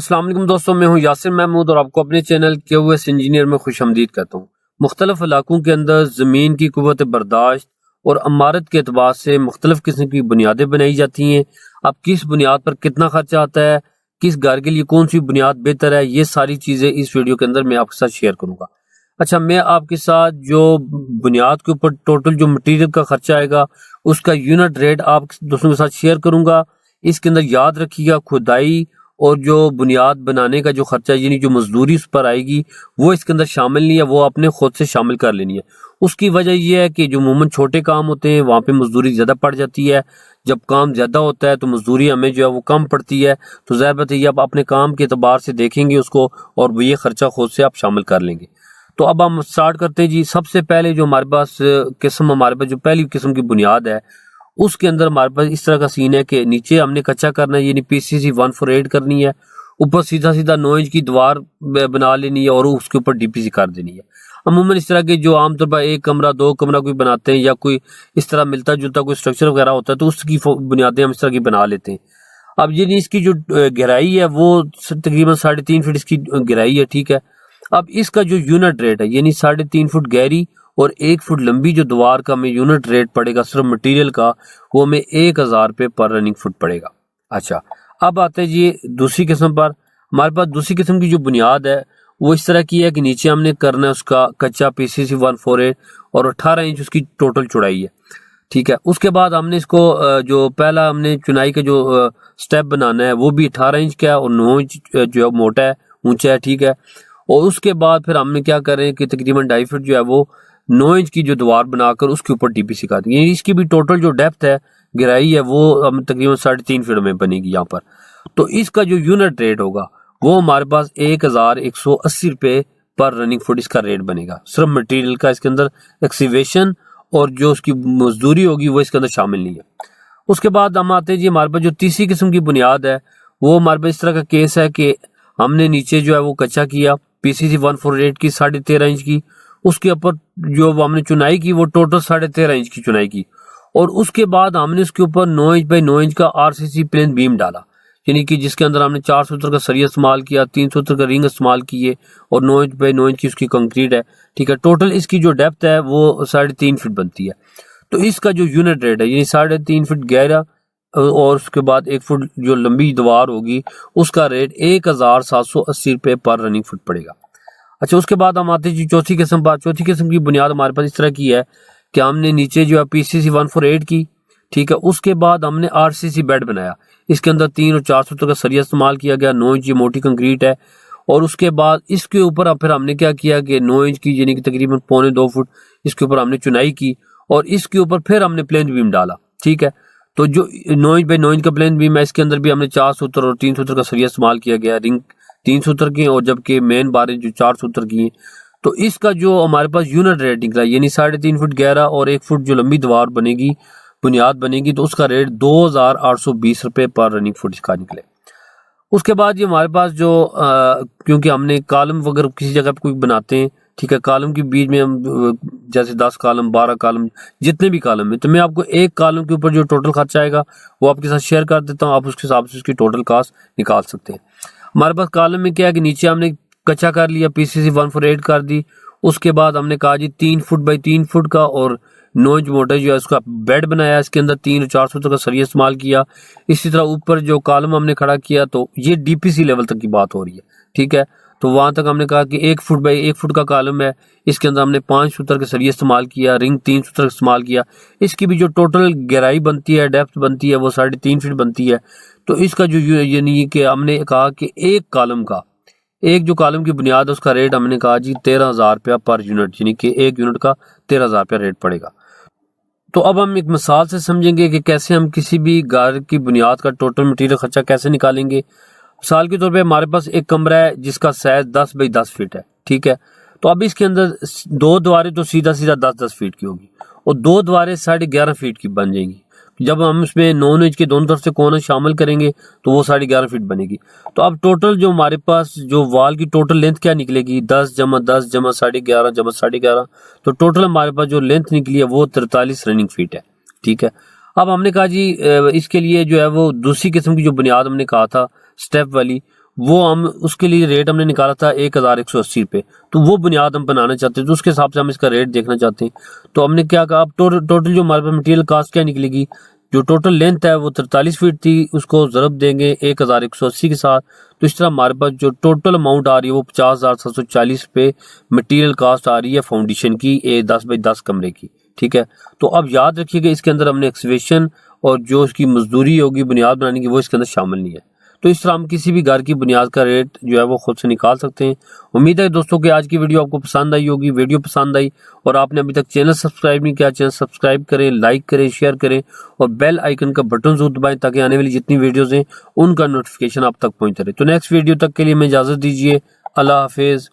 अस्सलाम वालेकुम दोस्तों, मैं हूं यासिर महमूद और आपको अपने चैनल QS इंजीनियर में खुशामदीद कहता हूं। मुख्तलिफ इलाकों के अंदर ज़मीन की कुव्वत बर्दाश्त और अमारत के अतबार से मुख्तलिफ किस्म की बुनियादें बनाई जाती हैं। अब किस बुनियाद पर कितना खर्चा आता है, किस घर के लिए कौन सी बुनियाद बेहतर है, ये सारी चीज़ें इस वीडियो के अंदर मैं आपके साथ शेयर करूँगा। अच्छा, मैं आपके साथ जो बुनियाद के ऊपर टोटल जो मटीरियल का खर्चा आएगा उसका यूनिट रेट आप दोस्तों के साथ शेयर करूँगा। इसके अंदर याद रखिएगा, खुदाई और जो बुनियाद बनाने का जो खर्चा यानी जो मजदूरी उस पर आएगी वो इसके अंदर शामिल नहीं है, वो आपने खुद से शामिल कर लेनी है। उसकी वजह यह है कि जो अमूमन छोटे काम होते हैं वहाँ पे मजदूरी ज़्यादा पड़ जाती है, जब काम ज़्यादा होता है तो मजदूरी हमें जो है वो कम पड़ती है। तो ज़ाहिर बात है आप अपने काम के एतबार से देखेंगे उसको और ये खर्चा खुद से आप शामिल कर लेंगे। तो अब हम स्टार्ट करते हैं जी। सबसे पहले जो हमारे पास जो पहली किस्म की बुनियाद है उसके अंदर हमारे पास इस तरह का सीन है कि नीचे हमने कच्चा करना है यानी PCC 148 करनी है, ऊपर सीधा सीधा 9 इंच की दीवार बना लेनी है और उसके ऊपर DPC कर देनी है। अमूमन इस तरह के जो आमतौर पर एक कमरा दो कमरा कोई बनाते हैं या कोई इस तरह मिलता जुलता कोई स्ट्रक्चर वगैरह होता है तो उसकी बुनियादें हम इस तरह की बना लेते हैं। अब ये इसकी जो गहराई है वो तकरीबन 3.5 फीट इसकी गहराई है, ठीक है। अब इसका जो यूनिट रेट है यानी 3.5 फुट गहरी और 1 फुट लंबी जो दीवार का हमें यूनिट रेट पड़ेगा सिर्फ मटेरियल का, वो हमें 1000 रुपये पर रनिंग फुट पड़ेगा। अच्छा, अब आते हैं जी दूसरी किस्म पर। हमारे पास दूसरी किस्म की जो बुनियाद है वो इस तरह की है कि नीचे हमने करना है उसका कच्चा PCC 148 और 18 इंच उसकी टोटल चौड़ाई है, ठीक है। उसके बाद हमने इसको जो पहला हमने चुनाई का जो स्टेप बनाना है वो भी 18 इंच का है और 9 इंच जो है मोटा है, ऊंचा है, ठीक है। और उसके बाद फिर हमने क्या कर रहे हैं कि तकरीबन 2.5 फीट जो है वो 9 इंच की जो दीवार बनाकर उसके ऊपर DPC कर देंगे। इसकी भी टोटल जो डेप्थ है, गहराई है, वो हम तकरीबन 3.5 फीट में बनेगी यहाँ पर। तो इसका जो यूनिट रेट होगा वो हमारे पास 1180 रुपये पर रनिंग फुट इसका रेट बनेगा। सिर्फ मटेरियल का इसके अंदर एक्सीवेशन और जो उसकी मजदूरी होगी वो इसके अंदर शामिल नहीं है। उसके बाद हम आते हैं जी हमारे पास जो तीसरी किस्म की बुनियाद है वो हमारे पास इस तरह का केस है कि हमने नीचे जो है वो कच्चा किया PCC 148 की 13.5 इंच की, उसके ऊपर जो हमने चुनाई की वो टोटल 13.5 इंच की चुनाई की और उसके बाद हमने उसके ऊपर 9 इंच बाई 9 इंच का RCC प्लेन बीम डाला यानी कि जिसके अंदर हमने 4 सूत्र का सरिया इस्तेमाल किया, 3 सूत्र का रिंग इस्तेमाल किए और 9 इंच बाई 9 इंच की उसकी कंक्रीट है, ठीक है। टोटल इसकी जो डेप्थ है वो 3.5 फीट बनती है। तो इसका जो यूनिट रेट है यानी 3.5 फीट गहरा और उसके बाद 1 फुट जो लंबी दीवार होगी उसका रेट 1780 रुपये पर रनिंग फुट पड़ेगा। अच्छा, उसके बाद हम आते हैं जी चौथी किस्म पर। चौथी किस्म की बुनियाद हमारे पास इस तरह की है कि हमने नीचे जो है PCC 148 की, ठीक है। उसके बाद हमने RCC बेड बनाया, इसके अंदर 3 और 4 सूत्र का सरिया इस्तेमाल किया गया, 9 इंच मोटी कंक्रीट है और उसके बाद इसके ऊपर फिर हमने क्या किया कि 9 इंच की यानी कि तकरीबन 1.25 फुट इसके ऊपर हमने चुनाई की और इसके ऊपर फिर हमने प्लेन बीम डाला, ठीक है। तो जो 9 इंच बाई 9 इंच का प्लेन बीम है इसके अंदर भी हमने 4 सूत्र और 3 सूत्र का सरिया इस्तेमाल किया गया, रिंग 3 सूत्र की और जबकि मेन बारें जो 4 सूत्र की हैं। तो इसका जो हमारे पास यूनिट रेट निकला यानी 3.5 फुट गहरा और 1 फुट जो लंबी दीवार बनेगी, बुनियाद बनेगी, तो उसका रेट 2820 रुपये पर रनिंग फुट इसका निकले। उसके बाद ये हमारे पास जो क्योंकि हमने कॉलम वगैरह किसी जगह पे कोई बनाते हैं, ठीक है, कॉलम के बीच में हम जैसे 10 कॉलम 12 कॉलम जितने भी कॉलम है तो मैं आपको एक कॉलम के ऊपर जो टोटल खर्चा आएगा वो आपके साथ शेयर कर देता हूँ, आप उसके हिसाब से उसकी टोटल कॉस्ट निकाल सकते हैं। हमारे पास कॉलम में क्या है कि नीचे हमने कच्चा कर लिया, PCC 148 कर दी, उसके बाद हमने कहा जी 3 फुट बाई 3 फुट का और 9 इंच मोटा जो है उसका बेड बनाया, इसके अंदर 3 और 4 सूत्र का सरिया इस्तेमाल किया। इसी तरह ऊपर जो कॉलम हमने खड़ा किया तो ये DPC लेवल तक की बात हो रही है, ठीक है। तो वहां तक हमने कहा कि 1 फुट बाई 1 फुट का कॉलम है, इसके अंदर हमने 5 सूत्र के सरिया इस्तेमाल किया, रिंग 3 सूत्र का इस्तेमाल किया। इसकी भी जो टोटल गहराई बनती है, डेप्थ बनती है, वो 3.5 फीट बनती है। तो इसका जो यानी कि हमने कहा कि एक कॉलम का जो कॉलम की बुनियाद है उसका रेट हमने कहा जी 13,000 रुपया पर यूनिट यानी कि एक यूनिट का 13,000 रुपया रेट पड़ेगा। तो अब हम एक मिसाल से समझेंगे कि कैसे हम किसी भी घर की बुनियाद का टोटल मटेरियल खर्चा कैसे निकालेंगे। मिसाल के तौर पे हमारे पास एक कमरा है जिसका साइज 10 बाई 10 फीट है, ठीक है। तो अब इसके अंदर 2 दीवारें तो सीधा 10-10 फीट की होगी और 2 दीवारें 11.5 फीट की बन जाएंगी। जब हम इसमें 9 इंच के दोनों तरफ से कोना शामिल करेंगे तो वो 11.5 फीट बनेगी। तो अब टोटल जो हमारे पास जो वॉल की टोटल लेंथ क्या निकलेगी, 10 जमा 10 जमा 11.5 जमा 11.5, तो टोटल हमारे पास जो लेंथ निकली है वो 43 रनिंग फीट है, ठीक है। अब हमने कहा जी इसके लिए जो है वो दूसरी किस्म की जो बुनियाद हमने कहा था स्टेप वाली, वो हम उसके लिए रेट हमने निकाला था 1180 रुपये। तो वो बुनियाद हम बनाना चाहते हैं, तो उसके हिसाब से हम इसका रेट देखना चाहते हैं। तो हमने क्या कहा, अब टोटल जो हमारे पास मटेरियल कास्ट क्या निकलेगी, जो टोटल लेंथ है वो 43 फीट थी, उसको ज़रब देंगे 1180 के साथ। तो इस तरह हमारे पास जो टोटल अमाउंट आ रही है वो 50,740 रुपये मटेरियल कास्ट आ रही है फाउंडेशन की 10 बाई 10 कमरे की। ठीक है, तो अब याद रखिएगा इसके अंदर हमने एक्सवेशन और जो उसकी मजदूरी होगी बुनियाद बनाने की वो इसके अंदर शामिल नहीं है। तो इस तरह हम किसी भी घर की बुनियाद का रेट जो है वो खुद से निकाल सकते हैं। उम्मीद है दोस्तों कि आज की वीडियो आपको पसंद आई होगी। वीडियो पसंद आई और आपने अभी तक चैनल सब्सक्राइब नहीं किया, चैनल सब्सक्राइब करें, लाइक करें, शेयर करें और बेल आइकन का बटन जरूर दबाएं ताकि आने वाली जितनी वीडियोज़ हैं उनका नोटिफिकेशन आप तक पहुँचता रहे। तो नेक्स्ट वीडियो तक के लिए मैं इजाज़त दीजिए। अल्लाह हाफिज़।